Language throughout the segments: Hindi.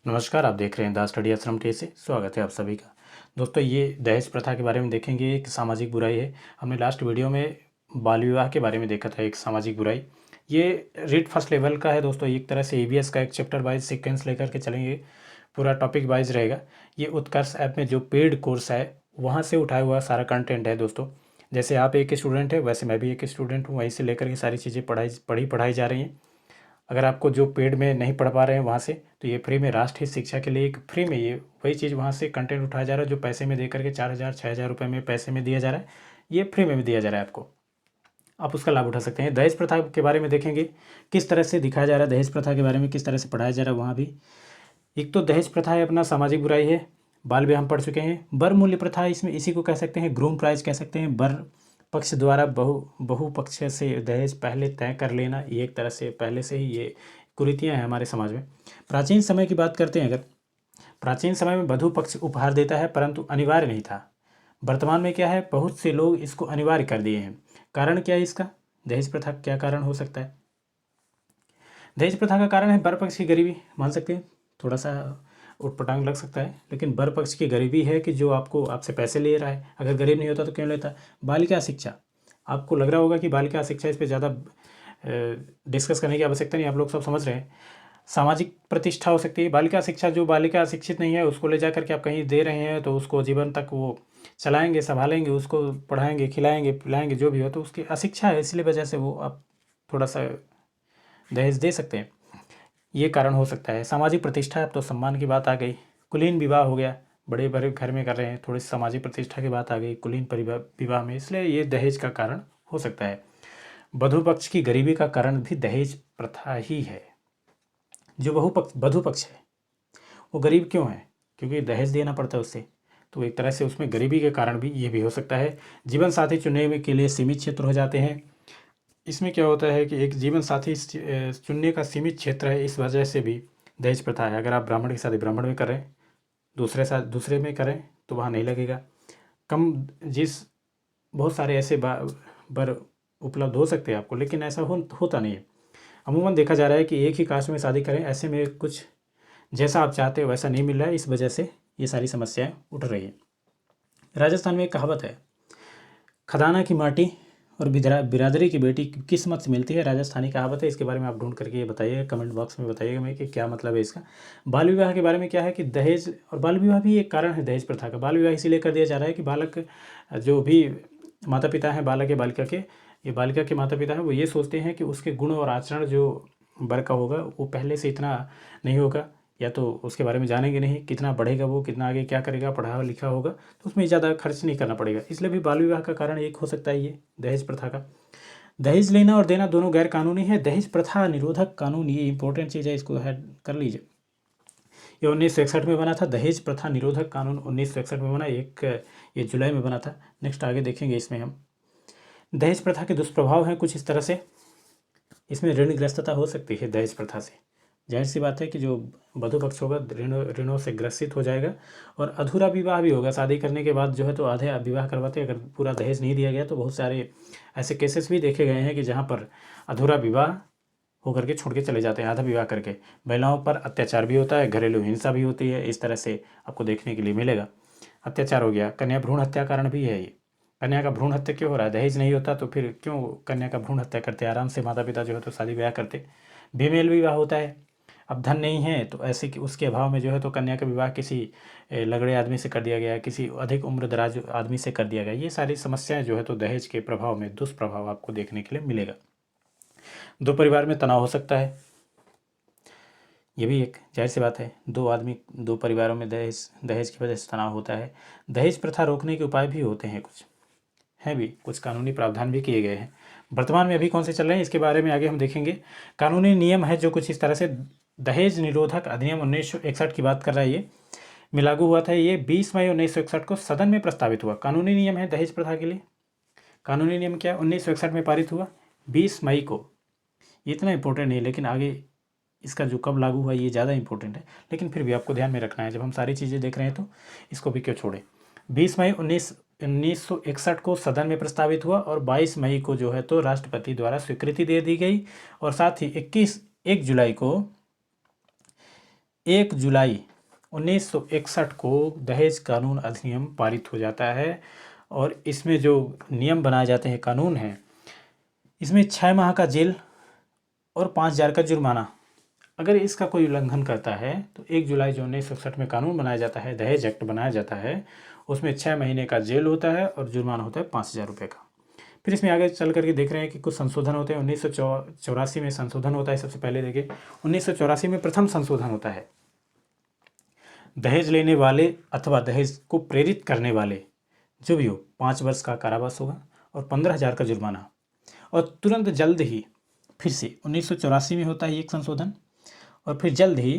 नमस्कार, आप देख रहे हैं द स्टडी आश्रम टी से। स्वागत है आप सभी का। दोस्तों, ये दहेज प्रथा के बारे में देखेंगे। एक सामाजिक बुराई है। हमने लास्ट वीडियो में बाल विवाह के बारे में देखा था, एक सामाजिक बुराई। ये रीड फर्स्ट लेवल का है दोस्तों। एक तरह से ईवीएस का एक चैप्टर वाइज सीक्वेंस लेकर के चलेंगे, पूरा टॉपिक वाइज रहेगा। ये उत्कर्ष ऐप में जो पेड कोर्स है वहाँ से उठाया हुआ सारा कंटेंट है दोस्तों। जैसे आप एक स्टूडेंट है, वैसे मैं भी एक स्टूडेंट हूँ। वहीं से लेकर के सारी चीज़ें पढ़ाई जा रही हैं। अगर आपको जो पेड में नहीं पढ़ पा रहे हैं वहाँ से, तो ये फ्री में राष्ट्रीय शिक्षा के लिए एक फ्री में ये वही चीज़ वहाँ से कंटेंट उठाया जा रहा है जो पैसे में दे करके 4,000 6,000 रुपये में पैसे में दिया जा रहा है। ये फ्री में भी दिया जा रहा है आपको, आप उसका लाभ उठा सकते हैं। दहेज प्रथा के बारे में देखेंगे, किस तरह से दिखाया जा रहा है दहेज प्रथा के बारे में, किस तरह से पढ़ाया जा रहा है वहाँ भी। एक तो दहेज प्रथा है अपना सामाजिक बुराई है। बाल विवाह हम पढ़ चुके हैं। बर मूल्य प्रथा, इसमें इसी को कह सकते हैं, ग्रूम प्राइज कह सकते हैं। बर पक्ष द्वारा बहु पक्ष से दहेज पहले तय कर लेना, ये एक तरह से पहले से ही ये कुरीतियाँ हैं हमारे समाज में। प्राचीन समय की बात करते हैं अगर, प्राचीन समय में वधू पक्ष उपहार देता है परंतु अनिवार्य नहीं था। वर्तमान में क्या है, बहुत से लोग इसको अनिवार्य कर दिए हैं। कारण क्या है इसका, दहेज प्रथा क्या कारण हो सकता है? दहेज प्रथा का कारण है बर पक्ष की गरीबी। मान सकते हैं, थोड़ा सा उटपटांग लग सकता है, लेकिन बर पक्ष की गरीबी है कि जो आपसे पैसे ले रहा है। अगर गरीब नहीं होता तो क्यों लेता? बालिका शिक्षा, आपको लग रहा होगा कि बालिका शिक्षा, इस पर ज़्यादा डिस्कस करने की आवश्यकता नहीं, आप लोग सब समझ रहे हैं। सामाजिक प्रतिष्ठा हो सकती है। बालिका शिक्षा, जो बालिका शिक्षित नहीं है उसको ले जा करके आप कहीं दे रहे हैं तो उसको जीवन तक वो चलाएंगे, संभालेंगे, उसको पढ़ाएंगे, खिलाएंगे, पिलाएंगे, जो भी हो, तो उसकी अशिक्षा है, इसलिए वजह से वो आप थोड़ा सा दहेज दे सकते हैं। ये कारण हो सकता है। सामाजिक प्रतिष्ठा, अब तो सम्मान की बात आ गई। कुलीन विवाह हो गया, बड़े बड़े घर में कर रहे हैं, थोड़ी सामाजिक प्रतिष्ठा की बात आ गई कुलीन विवाह में, इसलिए ये दहेज का कारण हो सकता है। वधू पक्ष की गरीबी का कारण भी दहेज प्रथा ही है। जो वधू पक्ष है वो गरीब क्यों है? क्योंकि दहेज देना पड़ता है उससे, तो एक तरह से उसमें गरीबी के कारण भी ये भी हो सकता है। जीवन साथी चुनने के लिए सीमित क्षेत्र हो जाते हैं। इसमें क्या होता है कि एक जीवन साथी चुनने का सीमित क्षेत्र है, इस वजह से भी दहेज प्रथा है। अगर आप ब्राह्मण की शादी ब्राह्मण में करें, दूसरे में करें तो वहाँ नहीं लगेगा। बहुत सारे ऐसे बर उपलब्ध हो सकते हैं आपको, लेकिन ऐसा होता नहीं है। अमूमन देखा जा रहा है कि एक ही कास्ट में शादी करें, ऐसे में कुछ जैसा आप चाहते हो वैसा नहीं मिल रहा है, इस वजह से ये सारी समस्याएं उठ रही हैं। राजस्थान में एक कहावत है, खदाना की माटी और बिरादरी की बेटी किस्मत से मिलती है। राजस्थानी कहावत है, इसके बारे में आप ढूंढ करके ये बताइएगा, कमेंट बॉक्स में बताइएगा मैं कि क्या मतलब है इसका। बाल विवाह के बारे में क्या है कि दहेज और बाल विवाह भी एक कारण है दहेज प्रथा का। बाल विवाह इसीलिए कर दिया जा रहा है कि बालक, जो भी माता पिता हैं बालक या बालिका के, ये बालिका के माता पिता हैं, वो ये सोचते हैं कि उसके गुण और आचरण जो बर का होगा वो पहले से इतना नहीं होगा, या तो उसके बारे में जानेंगे नहीं, कितना बढ़ेगा वो, कितना आगे क्या करेगा, पढ़ा लिखा होगा, तो उसमें ज़्यादा खर्च नहीं करना पड़ेगा। इसलिए भी बाल विवाह का कारण एक हो सकता है ये दहेज प्रथा का। दहेज लेना और देना दोनों गैर कानूनी है। दहेज प्रथा निरोधक कानून, ये इंपॉर्टेंट चीज़ है, इसको ऐड कर लीजिए। ये 1961 में बना था। दहेज प्रथा निरोधक कानून 1961 में बना, ये जुलाई में बना था। नेक्स्ट आगे देखेंगे इसमें हम। दहेज प्रथा के दुष्प्रभाव हैं कुछ इस तरह से। इसमें ऋणग्रस्तता हो सकती है दहेज प्रथा से। जाहिर सी बात है कि जो वधू पक्ष होगा ऋणों से ग्रसित हो जाएगा, और अधूरा विवाह भी होगा। शादी करने के बाद जो है तो आधे विवाह करवाते, अगर पूरा दहेज नहीं दिया गया तो बहुत सारे ऐसे केसेस भी देखे गए हैं कि जहाँ पर अधूरा विवाह होकर के छोड़ के चले जाते हैं, आधा विवाह करके। महिलाओं पर अत्याचार भी होता है, घरेलू हिंसा भी होती है, इस तरह से आपको देखने के लिए मिलेगा। अत्याचार हो गया, कन्या भ्रूण हत्या कारण भी है ये। कन्या का भ्रूण हत्या क्यों हो रहा है? दहेज नहीं होता तो फिर क्यों कन्या का भ्रूण हत्या करते? आराम से माता पिता जो है तो शादी ब्याह करते। बेमेल विवाह होता है, अब धन नहीं है तो ऐसे कि उसके अभाव में जो है तो कन्या का विवाह किसी लगड़े आदमी से कर दिया गया, किसी अधिक उम्र दराज आदमी से कर दिया गया। ये सारी समस्याएं जो है तो दहेज के प्रभाव में दुष्प्रभाव आपको देखने के लिए मिलेगा। दो परिवार में तनाव हो सकता है, ये भी एक जाहिर सी बात है। दो परिवारों में दहेज की वजह से तनाव होता है। दहेज प्रथा रोकने के उपाय भी होते हैं, कुछ कानूनी प्रावधान भी किए गए हैं। वर्तमान में अभी कौन से चल रहे हैं इसके बारे में आगे हम देखेंगे। कानूनी नियम है जो कुछ इस तरह से। दहेज निरोधक अधिनियम 1961 की बात कर रहा है, ये में लागू हुआ था। ये 20 मई 1961 को सदन में प्रस्तावित हुआ। कानूनी नियम है दहेज प्रथा के लिए। कानूनी नियम क्या, 1961 में पारित हुआ 20 मई को। ये इतना इंपॉर्टेंट नहीं है, लेकिन आगे इसका जो कब लागू हुआ ये ज़्यादा इंपॉर्टेंट है, लेकिन फिर भी आपको ध्यान में रखना है। जब हम सारी चीज़ें देख रहे हैं तो इसको भी क्यों छोड़े। 20 मई 1961 को सदन में प्रस्तावित हुआ, और 22 मई को जो है तो राष्ट्रपति द्वारा स्वीकृति दे दी गई, और साथ ही 1 जुलाई को 1 जुलाई 1961 को दहेज कानून अधिनियम पारित हो जाता है और इसमें जो नियम बनाए जाते हैं, कानून हैं, इसमें 6 माह का जेल और 5,000 का जुर्माना अगर इसका कोई उल्लंघन करता है तो 1 जुलाई जो 1961 में कानून बनाया जाता है, दहेज एक्ट बनाया जाता है, उसमें 6 महीने का जेल होता है और जुर्माना होता है 5,000 रुपये का। फिर इसमें आगे चल करके देख रहे हैं कि कुछ संशोधन होते हैं। 1984 में संशोधन होता है। सबसे पहले देखिए 1984 में प्रथम संशोधन होता है। दहेज लेने वाले अथवा दहेज को प्रेरित करने वाले जो भी हो 5 वर्ष का कारावास होगा और 15,000 का जुर्माना। और तुरंत जल्द ही फिर से 1984 में होता है एक संशोधन और फिर जल्द ही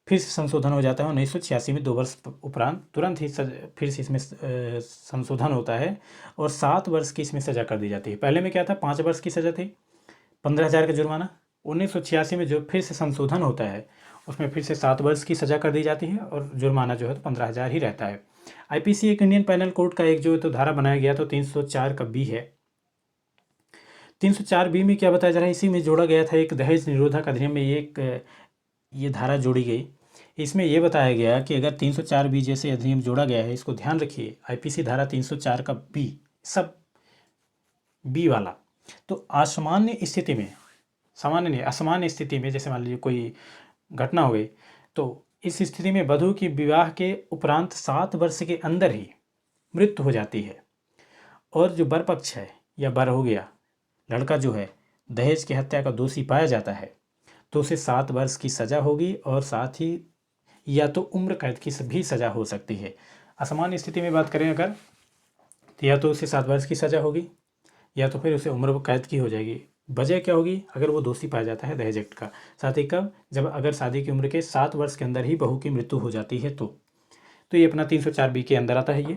फिर से संशोधन हो जाता है 1986 में 2 वर्ष उपरांत तुरंत ही फिर से इसमें संशोधन होता है और 7 वर्ष की इसमें सज़ा कर दी जाती है। पहले में क्या था, 5 वर्ष की सज़ा थी, 15,000 का जुर्माना। 1986 में जो फिर से संशोधन होता है उसमें फिर से 7 वर्ष की सज़ा कर दी जाती है और जुर्माना जो है तो 15,000 ही रहता है। आईपीसी एक इंडियन पैनल कोड का एक जो है तो धारा बनाया गया तो 304 का बी है। 304 बी में क्या बताया जा रहा है, इसी में जोड़ा गया था एक दहेज निरोधक अधिनियम में एक ये धारा जोड़ी गई। इसमें यह बताया गया कि अगर 304 बी जैसे अधिनियम जोड़ा गया है, इसको ध्यान रखिए, आईपीसी धारा 304 का बी, सब बी वाला, तो असामान्य स्थिति में, सामान्य नहीं असामान्य स्थिति में, जैसे मान लीजिए कोई घटना हो गई तो इस स्थिति में वधू की विवाह के उपरांत 7 वर्ष के अंदर ही मृत्यु हो जाती है और जो वर पक्ष है या वर हो गया लड़का जो है दहेज की हत्या का दोषी पाया जाता है तो उसे 7 वर्ष की सज़ा होगी और साथ ही या तो उम्र कैद की भी सज़ा हो सकती है। असामान्य स्थिति में बात करें अगर तो या तो उसे 7 वर्ष की सज़ा होगी या तो फिर उसे उम्र कैद की हो जाएगी। वजह क्या होगी, अगर वो दोषी पाया जाता है दहेज एक्ट का। साथ ही कब, जब अगर शादी की उम्र के 7 वर्ष के अंदर ही बहू की मृत्यु हो जाती है तो ये अपना 304 बी के अंदर आता है। ये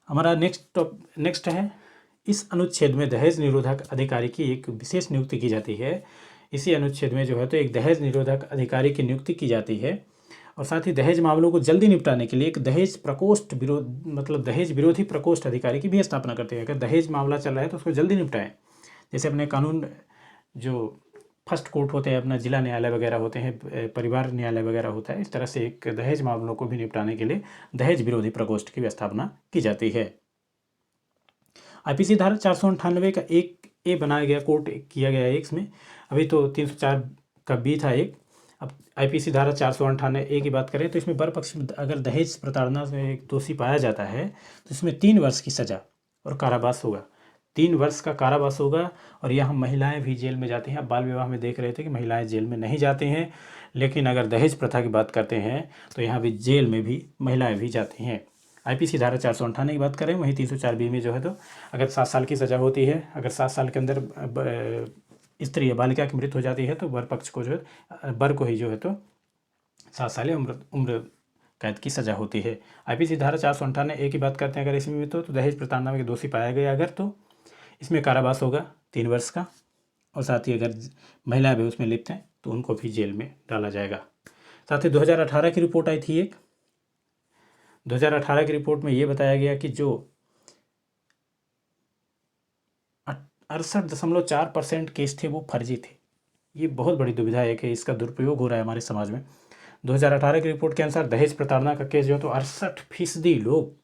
हमारा नेक्स्ट है, इस अनुच्छेद में दहेज निरोधक अधिकारी की एक विशेष नियुक्ति की जाती है। इसी अनुच्छेद में जो है तो एक दहेज निरोधक अधिकारी की नियुक्ति की जाती है और साथ ही दहेज मामलों को जल्दी निपटाने के लिए एक दहेज प्रकोष्ठ विरोध मतलब दहेज विरोधी प्रकोष्ठ अधिकारी की भी स्थापना करते हैं। अगर दहेज मामला चल रहा है तो उसको जल्दी निपटाएं। जैसे अपने कानून जो फर्स्ट कोर्ट होते हैं, अपना जिला न्यायालय वगैरह होते हैं, परिवार न्यायालय वगैरह होता है, इस तरह से एक दहेज मामलों को भी निपटाने के लिए दहेज विरोधी प्रकोष्ठ की स्थापना की जाती है। आईपीसी धारा 498 का एक ए बनाया गया, कोर्ट किया गया है इसमें। अभी तो 304 का बी था एक, अब आईपीसी धारा 498 ए की बात करें तो इसमें वर पक्ष में अगर दहेज प्रताड़ना में एक दोषी पाया जाता है तो इसमें 3 वर्ष की सज़ा और कारावास होगा। 3 वर्ष का कारावास होगा और यहाँ महिलाएं भी जेल में जाती हैं। बाल विवाह में देख रहे थे कि महिलाएं जेल में नहीं जाती हैं, लेकिन अगर दहेज प्रथा की बात करते हैं तो यहाँ भी जेल में भी महिलाएं भी जाती हैं। आईपीसी धारा 498 की बात करें, वहीं 304 बी में जो है तो अगर 7 साल की सज़ा होती है, अगर 7 साल के अंदर स्त्री या बालिका की मृत्यु हो जाती है तो वर पक्ष को जो है, वर को ही जो है तो 7 साल उम्र कैद की सज़ा होती है। आईपीसी धारा 498 ए की बात करते हैं अगर इसमें तो दहेज प्रताड़ना में दोषी पाया गया अगर तो इसमें कारावास होगा 3 वर्ष का और साथ ही अगर महिला भी उसमें लिप्त हैं तो उनको भी जेल में डाला जाएगा। साथ ही 2018 की रिपोर्ट आई थी एक, 2018 की रिपोर्ट में ये बताया गया कि जो 68.4% केस थे वो फर्जी थे। ये बहुत बड़ी दुविधा है कि इसका दुरुपयोग हो रहा है हमारे समाज में। 2018 की रिपोर्ट के अनुसार दहेज प्रताड़ना का केस जो है तो 68% लोग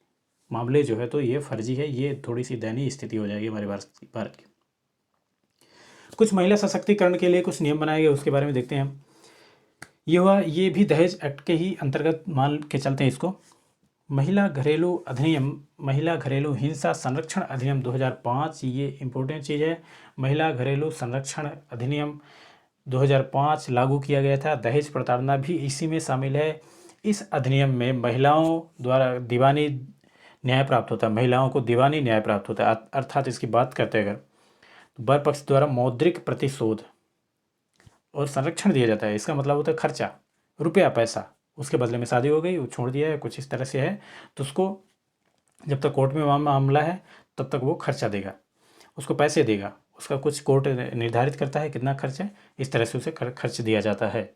मामले जो है तो ये फर्जी है। ये थोड़ी सी दयनीय स्थिति हो जाएगी हमारे भारत की। कुछ महिला सशक्तिकरण के लिए कुछ नियम बनाए गए, उसके बारे में देखते हैं हम। ये हुआ, ये भी दहेज एक्ट के ही अंतर्गत मान के चलते हैं इसको। महिला घरेलू अधिनियम, महिला घरेलू हिंसा संरक्षण अधिनियम 2005, ये इम्पोर्टेंट चीज़ है। महिला घरेलू संरक्षण अधिनियम 2005 लागू किया गया था। दहेज प्रताड़ना भी इसी में शामिल है। इस अधिनियम में महिलाओं द्वारा दीवानी न्याय प्राप्त होता है, महिलाओं को दीवानी न्याय प्राप्त होता है। अर्थात इसकी बात करते हैं अगर तो वर पक्ष द्वारा मौद्रिक प्रतिशोध और संरक्षण दिया जाता है। इसका मतलब होता है खर्चा, रुपया पैसा, उसके बदले में शादी हो गई, वो छोड़ दिया है, कुछ इस तरह से है, तो उसको जब तक कोर्ट में मामला है तब तक वो खर्चा देगा, उसको पैसे देगा, उसका कुछ कोर्ट निर्धारित करता है कितना खर्च है, इस तरह से उसे खर्च दिया जाता है।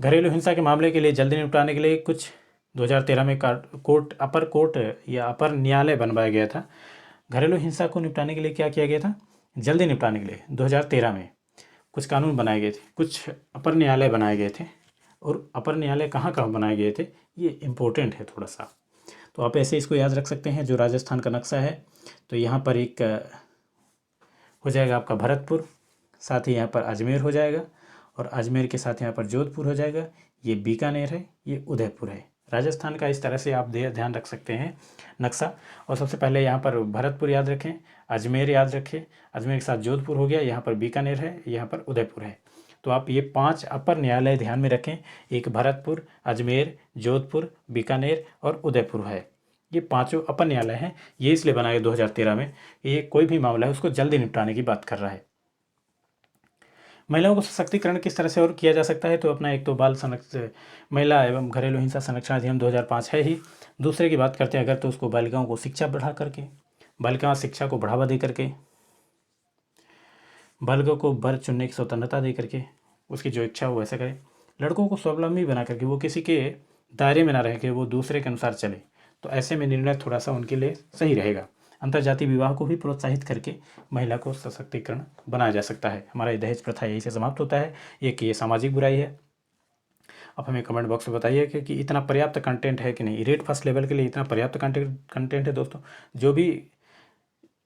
घरेलू हिंसा के मामले के लिए जल्दी निपटाने के लिए कुछ 2013 में कोर्ट, अपर कोर्ट या अपर न्यायालय बनवाया गया था। घरेलू हिंसा को निपटाने के लिए क्या किया गया था, जल्दी निपटाने के लिए 2013 में कुछ कानून बनाए गए थे, कुछ अपर न्यायालय बनाए गए थे और अपर न्यायालय कहाँ कहाँ बनाए गए थे, ये इम्पोर्टेंट है थोड़ा सा। तो आप ऐसे इसको याद रख सकते हैं। जो राजस्थान का नक्शा है, तो यहाँ पर एक हो जाएगा आपका भरतपुर, साथ ही यहाँ पर अजमेर हो जाएगा, और अजमेर के साथ यहाँ पर जोधपुर हो जाएगा। ये बीकानेर है, ये उदयपुर है। राजस्थान का इस तरह से आप ध्यान रख सकते हैं नक्शा। और सबसे पहले यहाँ पर भरतपुर याद रखें, अजमेर याद रखें, अजमेर के साथ जोधपुर हो गया, यहाँ पर बीकानेर है, यहाँ पर उदयपुर है। तो आप ये 5 अपर न्यायालय ध्यान में रखें, एक भरतपुर, अजमेर, जोधपुर, बीकानेर और उदयपुर है। ये 5 अपर न्यायालय हैं। ये इसलिए बनाए 2013 में, ये कोई भी मामला है उसको जल्दी निपटाने की बात कर रहा है। महिलाओं को सशक्तिकरण किस तरह से और किया जा सकता है, तो अपना एक तो महिला एवं घरेलू हिंसा संरक्षण अधिनियम 2005 है ही। दूसरे की बात करते हैं अगर, तो उसको बालिकाओं को शिक्षा बढ़ा करके, बालिका शिक्षा को बढ़ावा दे करके, बालिकाओं को वर चुनने की स्वतंत्रता दे करके, उसकी जो इच्छा हो वैसे करे। लड़कों को स्वावलंबी बना करके, वो किसी के दायरे में ना रह के वो दूसरे के अनुसार चले, तो ऐसे में निर्णय थोड़ा सा उनके लिए सही रहेगा। अंतर्जातीय विवाह को भी प्रोत्साहित करके महिला को सशक्तिकरण बनाया जा सकता है। हमारा ये दहेज प्रथा यही से समाप्त होता है। एक ये सामाजिक बुराई है। अब हमें कमेंट बॉक्स में बताइए कि इतना पर्याप्त कंटेंट है कि नहीं। रेट फर्स्ट लेवल के लिए इतना पर्याप्त कंटेंट है दोस्तों। जो भी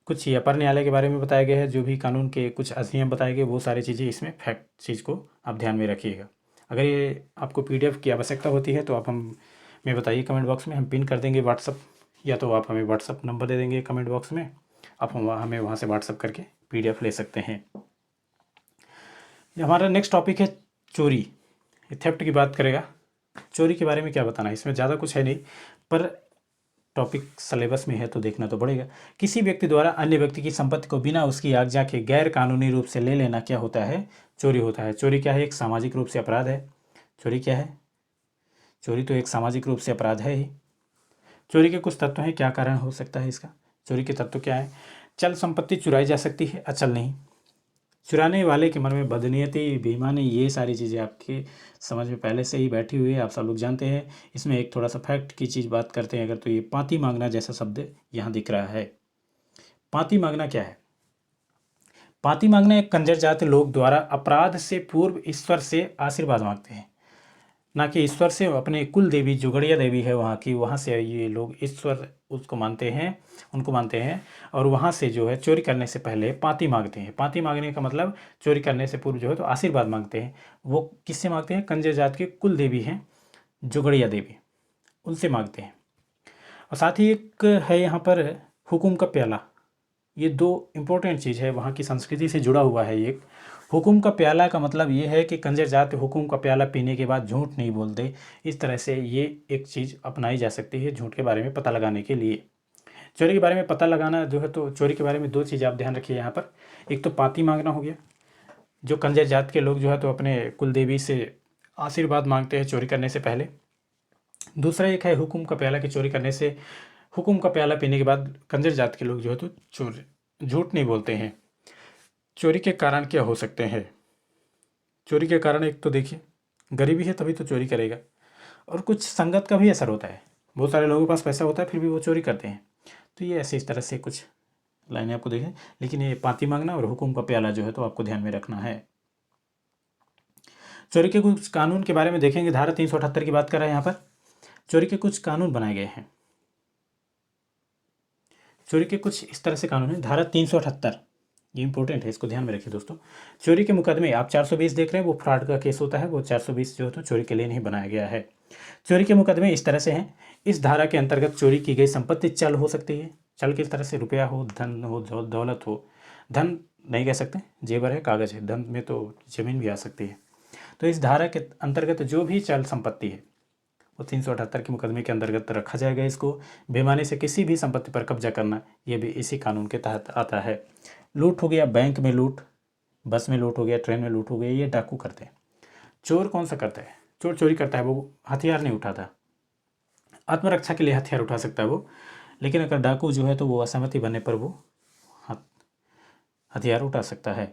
कुछ ये अपर न्यायालय के बारे में बताया गया है, जो भी कानून के कुछ अधिनियम बताए गए, वो सारी चीज़ें इसमें फैक्ट चीज़ को आप ध्यान में रखिएगा। अगर ये आपको PDF की आवश्यकता होती है तो आप हमें बताइए कमेंट बॉक्स में, हम पिन कर देंगे व्हाट्सअप, या तो आप हमें व्हाट्सअप नंबर दे देंगे कमेंट बॉक्स में, आप हमें वहाँ से व्हाट्सअप करके PDF ले सकते हैं। हमारा नेक्स्ट टॉपिक है चोरी। थेफ्ट की बात करेगा। चोरी के बारे में क्या बताना है, इसमें ज़्यादा कुछ है नहीं, पर टॉपिक सिलेबस में है तो देखना तो पड़ेगा। किसी व्यक्ति द्वारा अन्य व्यक्ति की संपत्ति को बिना उसकी आज्ञा के गैर कानूनी रूप से ले लेना क्या होता है, चोरी होता है। चोरी क्या है, एक सामाजिक रूप से अपराध है। चोरी क्या है, चोरी तो एक सामाजिक रूप से अपराध है ही। चोरी के कुछ तत्व हैं, क्या कारण हो सकता है इसका। चोरी के तत्व क्या है, चल संपत्ति चुराई जा सकती है, अचल नहीं। चुराने वाले के मन में बदनीयती, बेईमानी, ये सारी चीज़ें आपकी समझ में पहले से ही बैठी हुई है, आप सब लोग जानते हैं। इसमें एक थोड़ा सा फैक्ट की चीज़ बात करते हैं अगर, तो ये पाती मांगना जैसा शब्द यहाँ दिख रहा है। पाती मांगना क्या है, पाती मांगना एक कंजर जाति लोग द्वारा अपराध से पूर्व ईश्वर से आशीर्वाद मांगते हैं, ना कि ईश्वर से। अपने कुल देवी जुगड़िया देवी है वहाँ की, वहाँ से ये लोग ईश्वर उसको मानते हैं, उनको मानते हैं, और वहाँ से जो है चोरी करने से पहले पाती मांगते हैं। पाती मांगने का मतलब चोरी करने से पूर्व जो है तो आशीर्वाद मांगते हैं। वो किससे मांगते हैं, कंजर जात के कुल देवी हैं जुगड़िया देवी, उनसे मांगते हैं। और साथ ही एक है यहाँ पर हुकुम का प्याला। ये 2 इम्पोर्टेंट चीज़ है, वहाँ की संस्कृति से जुड़ा हुआ है। एक हुकुम का प्याला का मतलब ये है कि कंजर जात हुकुम का प्याला पीने के बाद झूठ नहीं बोलते। इस तरह से ये एक चीज़ अपनाई जा सकती है झूठ के बारे में पता लगाने के लिए। चोरी के बारे में पता लगाना जो है, तो चोरी के बारे में 2 चीज़ आप ध्यान रखिए यहाँ पर। एक तो पाती मांगना हो गया, जो कंजर जात के लोग जो है तो अपने कुल देवी से आशीर्वाद मांगते हैं चोरी करने से पहले। दूसरा एक है हुकुम का प्याला, कि चोरी करने से, हुकुम का प्याला पीने के बाद कंजर जात के लोग जो है तो झूठ नहीं बोलते हैं। चोरी के कारण क्या हो सकते हैं, चोरी के कारण एक तो देखिए गरीबी है तभी तो चोरी करेगा, और कुछ संगत का भी असर होता है। बहुत सारे लोगों के पास पैसा होता है फिर भी वो चोरी करते हैं। तो ये ऐसे इस तरह से कुछ लाइनें आपको देखें, लेकिन ये पाती मांगना और हुकुम का प्याला जो है तो आपको ध्यान में रखना है। चोरी के कुछ कानून के बारे में देखेंगे। धारा 378 की बात कर रहे हैं यहाँ पर। चोरी के कुछ कानून बनाए गए हैं। चोरी के कुछ इस तरह से कानून है। धारा 378 ये इंपॉर्टेंट है, इसको ध्यान में रखिए दोस्तों। चोरी के मुकदमे आप 420 देख रहे हैं, वो फ्रॉड का केस होता है, वो 420 जो है तो चोरी के लिए नहीं बनाया गया है। चोरी के मुकदमे इस तरह से हैं, इस धारा के अंतर्गत चोरी की गई संपत्ति चल हो सकती है। चल किस तरह से, रुपया हो, धन हो, दौलत हो। धन नहीं कह सकते, जेवर है, कागज़ है। धन में तो जमीन भी आ सकती है। तो इस धारा के अंतर्गत जो भी चल संपत्ति है वो 378 के मुकदमे के अंतर्गत रखा जाएगा। इसको बेईमानी से किसी भी संपत्ति पर कब्जा करना, ये भी इसी कानून के तहत आता है। लूट हो गया, बैंक में लूट, बस में लूट हो गया, ट्रेन में लूट हो गया, ये डाकू करते हैं। चोर कौन सा करता है, चोर चोरी करता है वो हथियार नहीं उठाता। आत्मरक्षा के लिए हथियार उठा सकता है वो, लेकिन अगर डाकू जो है तो वो असहमति बनने पर वो हथियार उठा सकता है।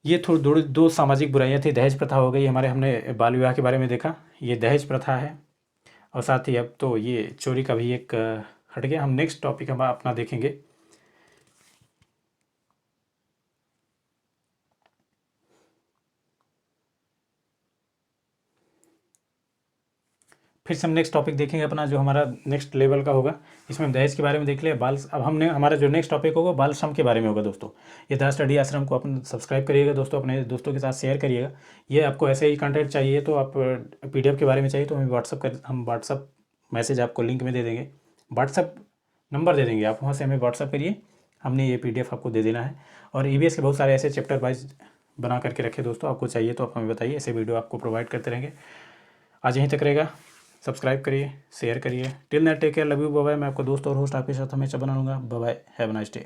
ये थोड़ी 2 सामाजिक बुराइयाँ थी। दहेज प्रथा हो गई हमारे, हमने बाल विवाह के बारे में देखा, ये दहेज प्रथा है। और साथ ही अब तो ये चोरी का भी एक हट गया। हम नेक्स्ट टॉपिक हम अपना देखेंगे। फिर से हम नेक्स्ट टॉपिक देखेंगे अपना, जो हमारा नेक्स्ट लेवल का होगा। इसमें हम दहेज के बारे में देख लिया, बाल। अब हमने हमारा जो नेक्स्ट टॉपिक होगा बाल श्रम के बारे में होगा दोस्तों। ये द स्टडी आश्रम को अपन सब्सक्राइब करिएगा दोस्तों, अपने दोस्तों के साथ शेयर करिएगा। ये आपको ऐसे ही कंटेंट चाहिए तो आप PDF के बारे में चाहिए तो हम व्हाट्सअप मैसेज आपको लिंक में दे देंगे, व्हाट्सअप नंबर दे देंगे, आप वहाँ से हमें व्हाट्सअप करिए, हमने ये PDF आपको दे देना है। और EVS के बहुत सारे ऐसे चैप्टर वाइज बना करके रखे दोस्तों, आपको चाहिए तो आप हमें बताइए, ऐसे वीडियो आपको प्रोवाइड करते रहेंगे। आज यहीं तक रहेगा, सब्सक्राइब करिए, शेयर करिए। Till that take care, love you, bye bye. मैं आपका दोस्त और होस्ट आपके साथ हमेशा बना रहूँगा। Bye bye, have a nice day.